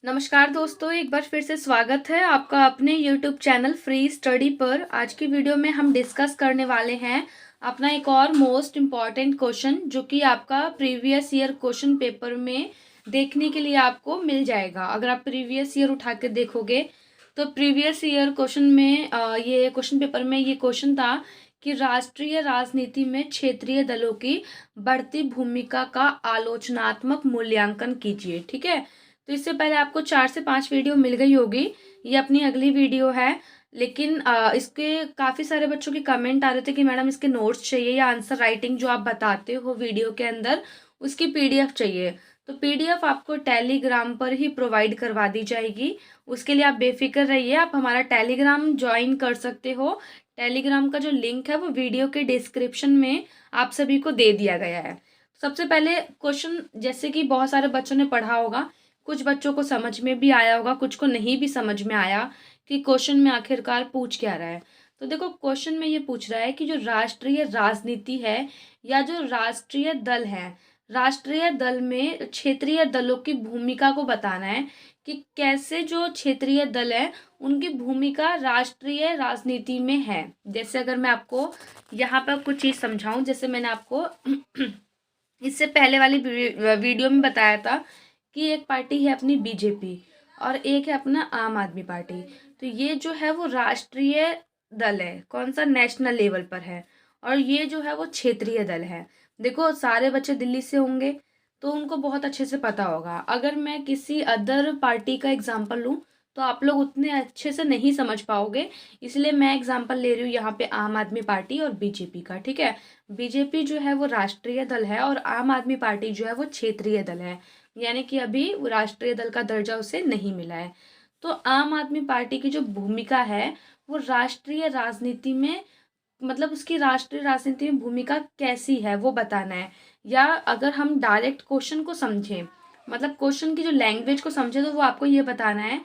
नमस्कार दोस्तों, एक बार फिर से स्वागत है आपका अपने YouTube चैनल फ्री स्टडी पर। आज की वीडियो में हम डिस्कस करने वाले हैं अपना एक और मोस्ट इम्पॉर्टेंट क्वेश्चन जो कि आपका प्रीवियस ईयर क्वेश्चन पेपर में देखने के लिए आपको मिल जाएगा। अगर आप प्रीवियस ईयर उठा के देखोगे तो प्रीवियस ईयर क्वेश्चन में ये क्वेश्चन पेपर में ये क्वेश्चन था कि राष्ट्रीय राजनीति में क्षेत्रीय दलों की बढ़ती भूमिका का आलोचनात्मक मूल्यांकन कीजिए। ठीक है, तो इससे पहले आपको 4 से 5 वीडियो मिल गई होगी। ये अपनी अगली वीडियो है, लेकिन इसके काफ़ी सारे बच्चों के कमेंट आ रहे थे कि मैडम इसके नोट्स चाहिए या आंसर राइटिंग जो आप बताते हो वीडियो के अंदर उसकी पीडीएफ चाहिए। तो पीडीएफ आपको टेलीग्राम पर ही प्रोवाइड करवा दी जाएगी। उसके लिए आप बेफिक्र रहिए, आप हमारा टेलीग्राम ज्वाइन कर सकते हो। टेलीग्राम का जो लिंक है वो वीडियो के डिस्क्रिप्शन में आप सभी को दे दिया गया है। सबसे पहले क्वेश्चन, जैसे कि बहुत सारे बच्चों ने पढ़ा होगा, कुछ बच्चों को समझ में भी आया होगा, कुछ को नहीं भी समझ में आया कि क्वेश्चन में आखिरकार पूछ क्या रहा है। तो देखो, क्वेश्चन में ये पूछ रहा है कि जो राष्ट्रीय राजनीति है या जो राष्ट्रीय दल है, राष्ट्रीय दल में क्षेत्रीय दलों की भूमिका को बताना है कि कैसे जो क्षेत्रीय दल है उनकी भूमिका राष्ट्रीय राजनीति में है। जैसे अगर मैं आपको यहाँ पर कुछ चीज़ समझाऊं, जैसे मैंने आपको इससे पहले वाली वीडियो में बताया था कि एक पार्टी है अपनी बीजेपी और एक है अपना आम आदमी पार्टी। तो ये जो है वो राष्ट्रीय दल है, कौन सा, नेशनल लेवल पर है, और ये जो है वो क्षेत्रीय दल है। देखो, सारे बच्चे दिल्ली से होंगे तो उनको बहुत अच्छे से पता होगा। अगर मैं किसी अदर पार्टी का एग्जांपल लूँ तो आप लोग उतने अच्छे से नहीं समझ पाओगे, इसलिए मैं एग्जांपल ले रही हूँ यहाँ पे आम आदमी पार्टी और बीजेपी का। ठीक है, बीजेपी जो है वो राष्ट्रीय दल है और आम आदमी पार्टी जो है वो क्षेत्रीय दल है, यानी कि अभी वो राष्ट्रीय दल का दर्जा उसे नहीं मिला है। तो आम आदमी पार्टी की जो भूमिका है वो राष्ट्रीय राजनीति में, मतलब उसकी राष्ट्रीय राजनीति में भूमिका कैसी है वो बताना है। या अगर हम डायरेक्ट क्वेश्चन को समझें, मतलब क्वेश्चन की जो लैंग्वेज को समझे, तो वो आपको ये बताना है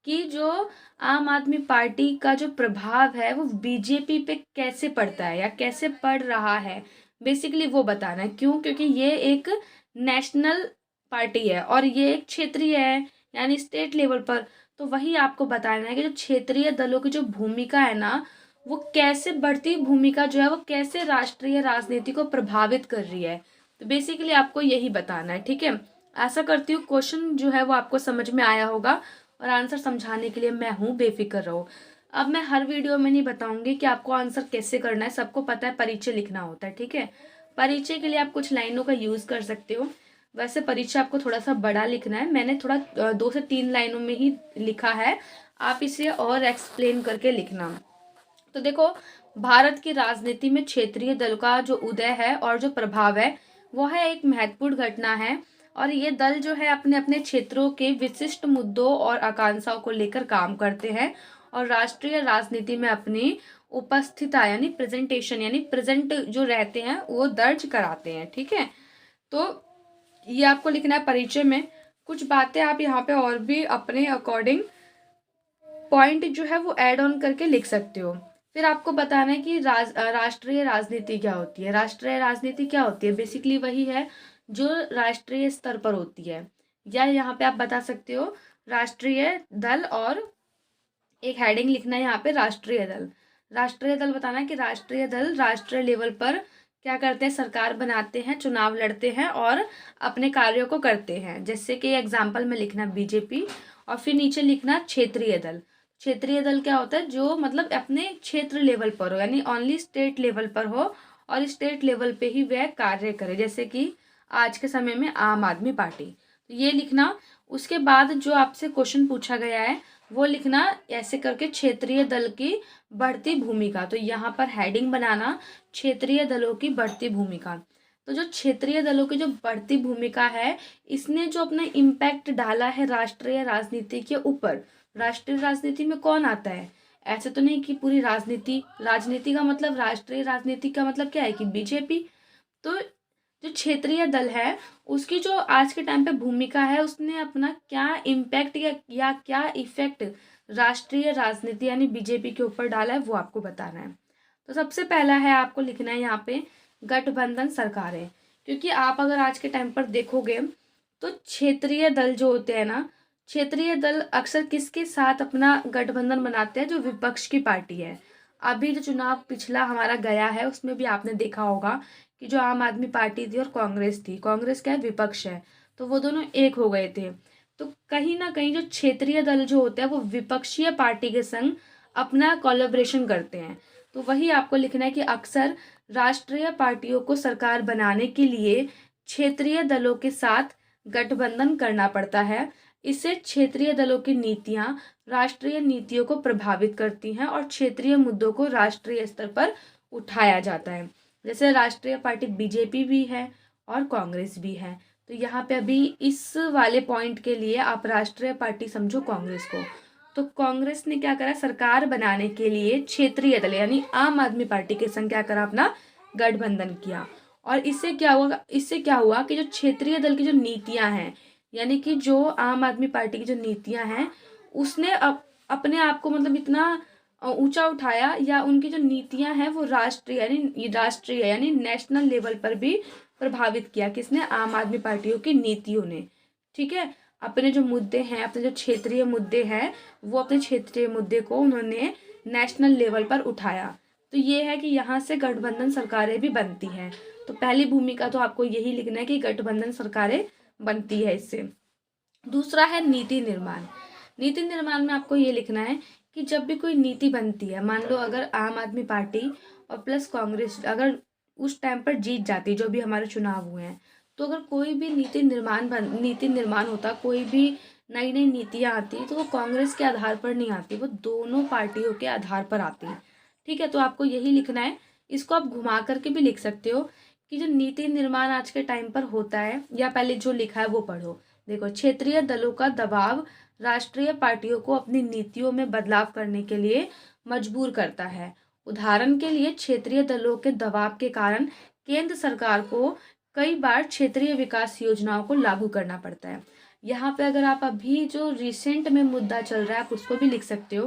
कि जो आम आदमी पार्टी का जो प्रभाव है वो बीजेपी पे कैसे पड़ता है या कैसे पड़ रहा है, बेसिकली वो बताना है। क्यों? क्योंकि ये एक नेशनल पार्टी है और ये एक क्षेत्रीय है, यानी स्टेट लेवल पर। तो वही आपको बताना है कि जो क्षेत्रीय दलों की जो भूमिका है ना, वो कैसे बढ़ती भूमिका जो है वो कैसे राष्ट्रीय राजनीति को प्रभावित कर रही है। तो बेसिकली आपको यही बताना है। ठीक है, आशा करती हूँ क्वेश्चन जो है वो आपको समझ में आया होगा और आंसर समझाने के लिए मैं हूँ, बेफिक्र रहो। अब मैं हर वीडियो में नहीं बताऊंगी कि आपको आंसर कैसे करना है, सबको पता है परिचय लिखना होता है। ठीक है, परिचय के लिए आप कुछ लाइनों का यूज़ कर सकते हो। वैसे परिचय आपको थोड़ा सा बड़ा लिखना है, मैंने थोड़ा 2 से 3 लाइनों में ही लिखा है, आप इसे और एक्सप्लेन करके लिखना। तो देखो, भारत की राजनीति में क्षेत्रीय दल का जो उदय है और जो प्रभाव है वो है एक महत्वपूर्ण घटना है। और ये दल जो है अपने अपने क्षेत्रों के विशिष्ट मुद्दों और आकांक्षाओं को लेकर काम करते हैं और राष्ट्रीय राजनीति में अपनी उपस्थिति यानी प्रेजेंटेशन यानी प्रेजेंट जो रहते हैं वो दर्ज कराते हैं। ठीक है, तो ये आपको लिखना है परिचय में। कुछ बातें आप यहाँ पे और भी अपने अकॉर्डिंग पॉइंट जो है वो ऐड ऑन करके लिख सकते हो। फिर आपको बताना है कि राष्ट्रीय राजनीति क्या होती है। राष्ट्रीय राजनीति क्या होती है? बेसिकली वही है जो राष्ट्रीय स्तर पर होती है, या यहाँ पे आप बता सकते हो राष्ट्रीय दल, और एक हेडिंग लिखना है यहाँ पे राष्ट्रीय दल। राष्ट्रीय दल बताना है कि राष्ट्रीय दल राष्ट्रीय लेवल पर क्या करते हैं, सरकार बनाते हैं, चुनाव लड़ते हैं और अपने कार्यों को करते हैं। जैसे कि एग्जाम्पल में लिखना बीजेपी, और फिर नीचे लिखना क्षेत्रीय दल। क्षेत्रीय दल क्या होता है? जो मतलब अपने क्षेत्र लेवल पर हो, यानी ओनली स्टेट लेवल पर हो और स्टेट लेवल पे ही वह कार्य करे, जैसे कि आज के समय में आम आदमी पार्टी। तो ये लिखना। उसके बाद जो आपसे क्वेश्चन पूछा गया है वो लिखना ऐसे करके, क्षेत्रीय दल की बढ़ती भूमिका। तो यहाँ पर हेडिंग बनाना क्षेत्रीय दलों की बढ़ती भूमिका। तो जो क्षेत्रीय दलों की जो बढ़ती भूमिका है, इसने जो अपना इम्पैक्ट डाला है राष्ट्रीय राजनीति के ऊपर। राष्ट्रीय राजनीति में कौन आता है? ऐसे तो नहीं कि पूरी राजनीति, राजनीति का मतलब, राष्ट्रीय राजनीति का मतलब क्या है कि बीजेपी। तो जो क्षेत्रीय दल है उसकी जो आज के टाइम पे भूमिका है, उसने अपना क्या इम्पैक्ट या क्या इफेक्ट राष्ट्रीय राजनीति यानी बीजेपी के ऊपर डाला है, वो आपको बताना है। तो सबसे पहला है आपको लिखना है यहाँ पे गठबंधन सरकारें। क्योंकि आप अगर आज के टाइम पर देखोगे तो क्षेत्रीय दल जो होते हैं ना, क्षेत्रीय दल अक्सर किसके साथ अपना गठबंधन बनाते हैं? जो विपक्ष की पार्टी है। अभी जो चुनाव पिछला हमारा गया है उसमें भी आपने देखा होगा कि जो आम आदमी पार्टी थी और कांग्रेस थी, कांग्रेस क्या है, विपक्ष है, तो वो दोनों एक हो गए थे। तो कहीं ना कहीं जो क्षेत्रीय दल जो होते हैं वो विपक्षीय पार्टी के संग अपना कोलैबोरेशन करते हैं। तो वही आपको लिखना है कि अक्सर राष्ट्रीय पार्टियों को सरकार बनाने के लिए क्षेत्रीय दलों के साथ गठबंधन करना पड़ता है। इससे क्षेत्रीय दलों की नीतियां राष्ट्रीय नीतियों को प्रभावित करती हैं और क्षेत्रीय मुद्दों को राष्ट्रीय स्तर पर उठाया जाता है। जैसे राष्ट्रीय पार्टी बीजेपी भी है और कांग्रेस भी है। तो यहाँ पे अभी इस वाले पॉइंट के लिए आप राष्ट्रीय पार्टी समझो कांग्रेस को। तो कांग्रेस ने क्या करा, सरकार बनाने के लिए क्षेत्रीय दल यानी आम आदमी पार्टी के संग क्या करा, अपना गठबंधन किया। और इससे क्या हुआ कि जो क्षेत्रीय दल की जो नीतियां हैं, यानी कि जो आम आदमी पार्टी की जो नीतियां हैं, उसने अपने आप को मतलब इतना ऊंचा उठाया, या उनकी जो नीतियां हैं वो राष्ट्रीय यानी नेशनल लेवल पर भी प्रभावित किया। किसने? आम आदमी पार्टियों की नीतियों ने। ठीक है, अपने जो मुद्दे हैं, अपने जो क्षेत्रीय मुद्दे हैं, वो अपने क्षेत्रीय मुद्दे को उन्होंने नेशनल लेवल पर उठाया। तो ये है कि यहाँ से गठबंधन सरकारें भी बनती हैं। तो पहली भूमिका तो आपको यही लिखना है कि गठबंधन सरकारें बनती है इससे। दूसरा है नीति निर्माण। नीति निर्माण में आपको ये लिखना है कि जब भी कोई नीति बनती है, मान लो अगर आम आदमी पार्टी और प्लस कांग्रेस अगर उस टाइम पर जीत जाती, जो भी हमारे चुनाव हुए हैं, तो अगर कोई भी नीति निर्माण होता, कोई भी नई नई नीतियाँ आती, तो वो कांग्रेस के आधार पर नहीं आती, वो दोनों पार्टियों के आधार पर आती है। ठीक है, तो आपको यही लिखना है। इसको आप घुमा करके भी लिख सकते हो कि जो नीति निर्माण आज के टाइम पर होता है, या पहले जो लिखा है वो पढ़ो। देखो, क्षेत्रीय दलों का दबाव राष्ट्रीय पार्टियों को अपनी नीतियों में बदलाव करने के लिए मजबूर करता है। उदाहरण के लिए, क्षेत्रीय दलों के दबाव के कारण केंद्र सरकार को कई बार क्षेत्रीय विकास योजनाओं को लागू करना पड़ता है। यहाँ पे अगर आप अभी जो रिसेंट में मुद्दा चल रहा है आप उसको भी लिख सकते हो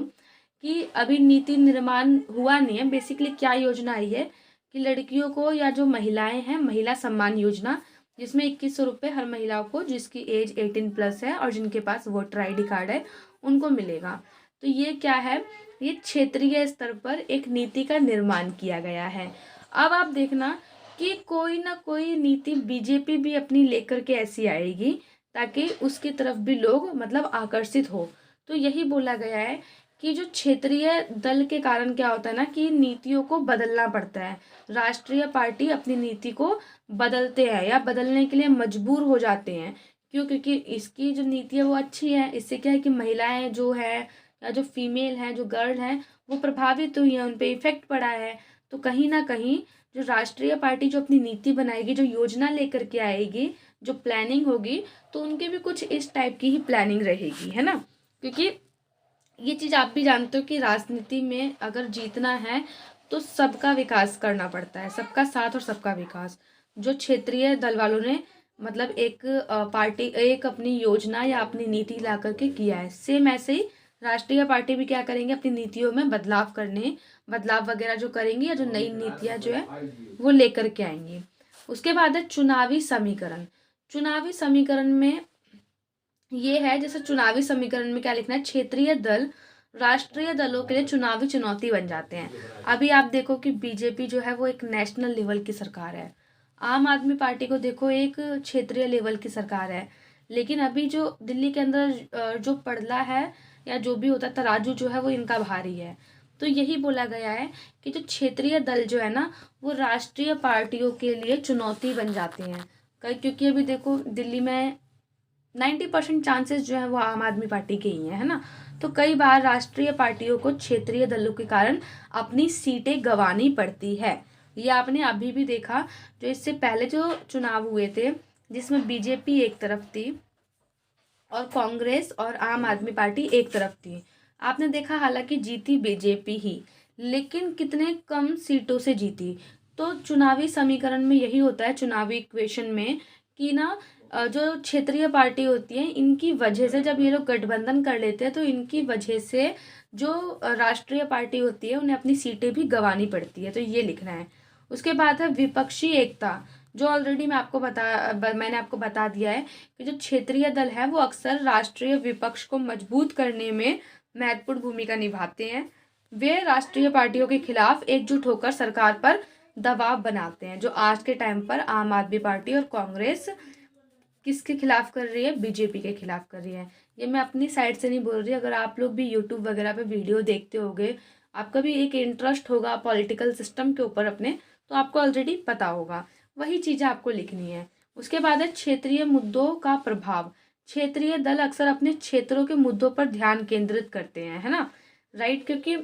कि अभी नीति निर्माण हुआ नहीं है। बेसिकली क्या योजना आई है कि लड़कियों को या जो महिलाएं हैं, महिला सम्मान योजना, जिसमें 2100 रुपये हर महिलाओं को जिसकी एज 18+ है और जिनके पास वोटर ID कार्ड है उनको मिलेगा। तो ये क्या है, ये क्षेत्रीय स्तर पर एक नीति का निर्माण किया गया है। अब आप देखना कि कोई ना कोई नीति बीजेपी भी अपनी लेकर के ऐसी आएगी ताकि उसकी तरफ भी लोग मतलब आकर्षित हो। तो यही बोला गया है कि जो क्षेत्रीय दल के कारण क्या होता है ना कि नीतियों को बदलना पड़ता है। राष्ट्रीय पार्टी अपनी नीति को बदलते हैं या बदलने के लिए मजबूर हो जाते हैं। क्यों? क्योंकि इसकी जो नीति है वो अच्छी है। इससे क्या है कि महिलाएं जो है या जो फीमेल हैं, जो गर्ल हैं, वो प्रभावित हुई हैं, उन पे इफेक्ट पड़ा है। तो कहीं ना कहीं जो राष्ट्रीय पार्टी जो अपनी नीति बनाएगी, जो योजना लेकर के आएगी, जो प्लानिंग होगी, तो उनके भी कुछ इस टाइप की ही प्लानिंग रहेगी, है ना। क्योंकि ये चीज़ आप भी जानते हो कि राजनीति में अगर जीतना है तो सबका विकास करना पड़ता है, सबका साथ और सबका विकास। जो क्षेत्रीय दल वालों ने मतलब एक पार्टी एक अपनी योजना या अपनी नीति ला करके किया है, सेम ऐसे ही राष्ट्रीय पार्टी भी क्या करेंगे, अपनी नीतियों में बदलाव वगैरह जो करेंगी या जो नई नीतियाँ जो है वो लेकर के आएंगी। उसके बाद है चुनावी समीकरण। चुनावी समीकरण में ये है, जैसे चुनावी समीकरण में क्या लिखना है, क्षेत्रीय दल राष्ट्रीय दलों के लिए चुनावी चुनौती बन जाते हैं। अभी आप देखो कि बीजेपी जो है वो एक नेशनल लेवल की सरकार है, आम आदमी पार्टी को देखो एक क्षेत्रीय लेवल की सरकार है। लेकिन अभी जो दिल्ली के अंदर जो पड़ला है या जो भी होता है, तराजू जो है वो इनका भारी है। तो यही बोला गया है कि जो क्षेत्रीय दल जो है ना वो राष्ट्रीय पार्टियों के लिए चुनौती बन जाते हैं। क्योंकि अभी देखो दिल्ली में 90% चांसेस जो है वो आम आदमी पार्टी के ही है ना। तो कई बार राष्ट्रीय पार्टियों को क्षेत्रीय दलों के कारण अपनी सीटें गंवानी पड़ती है। ये आपने अभी भी देखा, जो इससे पहले जो चुनाव हुए थे जिसमें बीजेपी एक तरफ थी और कांग्रेस और आम आदमी पार्टी एक तरफ थी, आपने देखा हालांकि जीती बीजेपी ही, लेकिन कितने कम सीटों से जीती। तो चुनावी समीकरण में यही होता है, चुनावी इक्वेशन में, कि ना जो क्षेत्रीय पार्टी होती है इनकी वजह से जब ये लोग गठबंधन कर लेते हैं तो इनकी वजह से जो राष्ट्रीय पार्टी होती है उन्हें अपनी सीटें भी गंवानी पड़ती है। तो ये लिखना है। उसके बाद है विपक्षी एकता। जो ऑलरेडी मैंने आपको बता दिया है कि जो क्षेत्रीय दल है वो अक्सर राष्ट्रीय विपक्ष को मजबूत करने में महत्वपूर्ण भूमिका निभाते हैं। वे राष्ट्रीय पार्टियों के खिलाफ एकजुट होकर सरकार पर दबाव बनाते हैं। जो आज के टाइम पर आम आदमी पार्टी और कांग्रेस किसके खिलाफ कर रही है? बीजेपी के खिलाफ कर रही है। ये मैं अपनी साइड से नहीं बोल रही, अगर आप लोग भी यूट्यूब वगैरह पे वीडियो देखते होगे, आपका भी एक इंटरेस्ट होगा पॉलिटिकल सिस्टम के ऊपर अपने, तो आपको ऑलरेडी पता होगा। वही चीज़ें आपको लिखनी है। उसके बाद है क्षेत्रीय मुद्दों का प्रभाव। क्षेत्रीय दल अक्सर अपने क्षेत्रों के मुद्दों पर ध्यान केंद्रित करते हैं, है ना, राइट, क्योंकि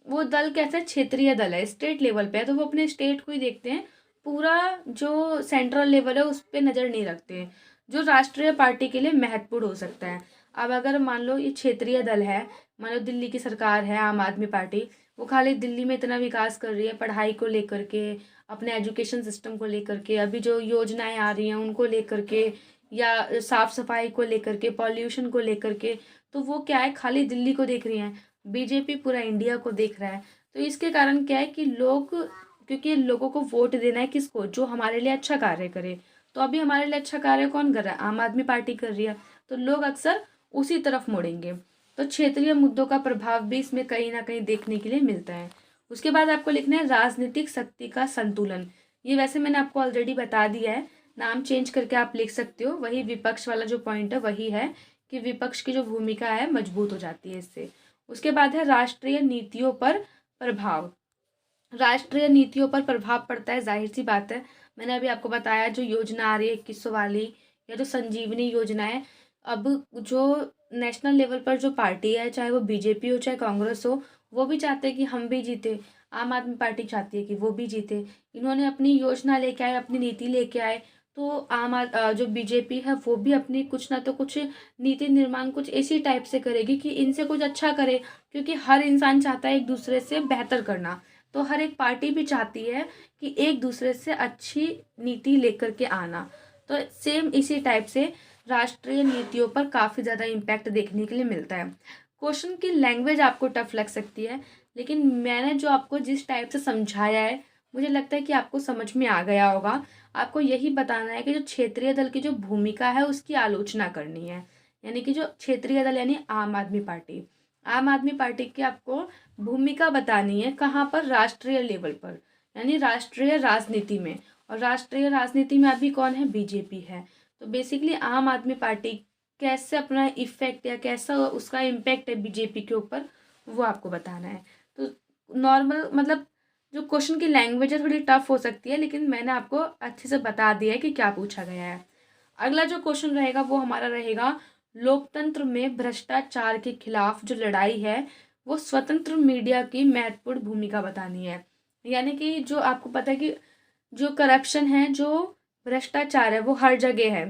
वो दल कैसे क्षेत्रीय दल है, स्टेट लेवल पे है, तो वो अपने स्टेट को ही देखते हैं, पूरा जो सेंट्रल लेवल है उस पर नज़र नहीं रखते हैं, जो राष्ट्रीय पार्टी के लिए महत्वपूर्ण हो सकता है। अब अगर मान लो ये क्षेत्रीय दल है, मान लो दिल्ली की सरकार है आम आदमी पार्टी, वो खाली दिल्ली में इतना विकास कर रही है पढ़ाई को लेकर के, अपने एजुकेशन सिस्टम को लेकर के, अभी जो योजनाएं आ रही हैं उनको लेकर के, या साफ सफाई को लेकर के, पॉल्यूशन को लेकर के, तो वो क्या है, खाली दिल्ली को देख रही हैं। बीजेपी पूरा इंडिया को देख रहा है। तो इसके कारण क्या है कि लोग, क्योंकि लोगों को वोट देना है किसको? जो हमारे लिए अच्छा कार्य करे। तो अभी हमारे लिए अच्छा कार्य कौन कर रहा है? आम आदमी पार्टी कर रही है, तो लोग अक्सर उसी तरफ मुड़ेंगे। तो क्षेत्रीय मुद्दों का प्रभाव भी इसमें कहीं ना कहीं देखने के लिए मिलता है। उसके बाद आपको लिखना है राजनीतिक शक्ति का संतुलन। ये वैसे मैंने आपको ऑलरेडी बता दिया है, नाम चेंज करके आप लिख सकते हो। वही विपक्ष वाला जो पॉइंट है वही है कि विपक्ष की जो भूमिका है मजबूत हो जाती है इससे। उसके बाद है राष्ट्रीय नीतियों पर प्रभाव। राष्ट्रीय नीतियों पर प्रभाव पड़ता है, जाहिर सी बात है। मैंने अभी आपको बताया जो योजना आ रही है 2100 वाली, या जो संजीवनी योजना है, अब जो नेशनल लेवल पर जो पार्टी है, चाहे वो बीजेपी हो चाहे कांग्रेस हो, वो भी चाहते हैं कि हम भी जीते। आम आदमी पार्टी चाहती है कि वो भी जीते। इन्होंने अपनी योजना लेके आए, अपनी नीति लेके आए, तो जो बीजेपी है वो भी अपनी कुछ ना तो कुछ नीति निर्माण कुछ ऐसी टाइप से करेगी कि इनसे कुछ अच्छा करे, क्योंकि हर इंसान चाहता है एक दूसरे से बेहतर करना। तो हर एक पार्टी भी चाहती है कि एक दूसरे से अच्छी नीति लेकर के आना। तो सेम इसी टाइप से राष्ट्रीय नीतियों पर काफ़ी ज़्यादा इम्पैक्ट देखने के लिए मिलता है। क्वेश्चन की लैंग्वेज आपको टफ लग सकती है, लेकिन मैंने जो आपको जिस टाइप से समझाया है, मुझे लगता है कि आपको समझ में आ गया होगा। आपको यही बताना है कि जो क्षेत्रीय दल की जो भूमिका है उसकी आलोचना करनी है, यानी कि जो क्षेत्रीय दल यानी आम आदमी पार्टी, आम आदमी पार्टी की आपको भूमिका बतानी है। कहाँ पर? राष्ट्रीय लेवल पर, यानी राष्ट्रीय राजनीति में। और राष्ट्रीय राजनीति में अभी कौन है? बीजेपी है। तो बेसिकली आम आदमी पार्टी कैसे अपना इफेक्ट या कैसा उसका इम्पैक्ट है बीजेपी के ऊपर, वो आपको बताना है। तो नॉर्मल मतलब जो क्वेश्चन की लैंग्वेज है थोड़ी टफ हो सकती है, लेकिन मैंने आपको अच्छे से बता दिया है कि क्या पूछा गया है। अगला जो क्वेश्चन रहेगा वो हमारा रहेगा लोकतंत्र में भ्रष्टाचार के खिलाफ जो लड़ाई है वो स्वतंत्र मीडिया की महत्वपूर्ण भूमिका बतानी है। यानी कि जो आपको पता है कि जो करप्शन है, जो भ्रष्टाचार है वो हर जगह है,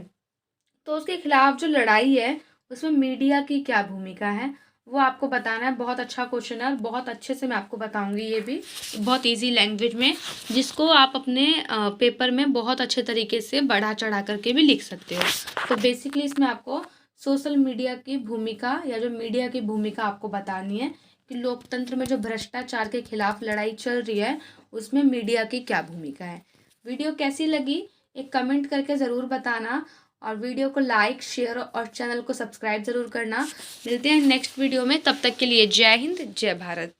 तो उसके खिलाफ जो लड़ाई है उसमें मीडिया की क्या भूमिका है वो आपको बताना है। बहुत अच्छा क्वेश्चन है और बहुत अच्छे से मैं आपको बताऊंगी, ये भी बहुत इजी लैंग्वेज में, जिसको आप अपने पेपर में बहुत अच्छे तरीके से बढ़ा चढ़ा करके भी लिख सकते हो। तो बेसिकली इसमें आपको सोशल मीडिया की भूमिका या जो मीडिया की भूमिका आपको बतानी है कि लोकतंत्र में जो भ्रष्टाचार के खिलाफ लड़ाई चल रही है उसमें मीडिया की क्या भूमिका है। वीडियो कैसी लगी एक कमेंट करके ज़रूर बताना, और वीडियो को लाइक शेयर और चैनल को सब्सक्राइब ज़रूर करना। मिलते हैं नेक्स्ट वीडियो में, तब तक के लिए जय हिंद जय भारत।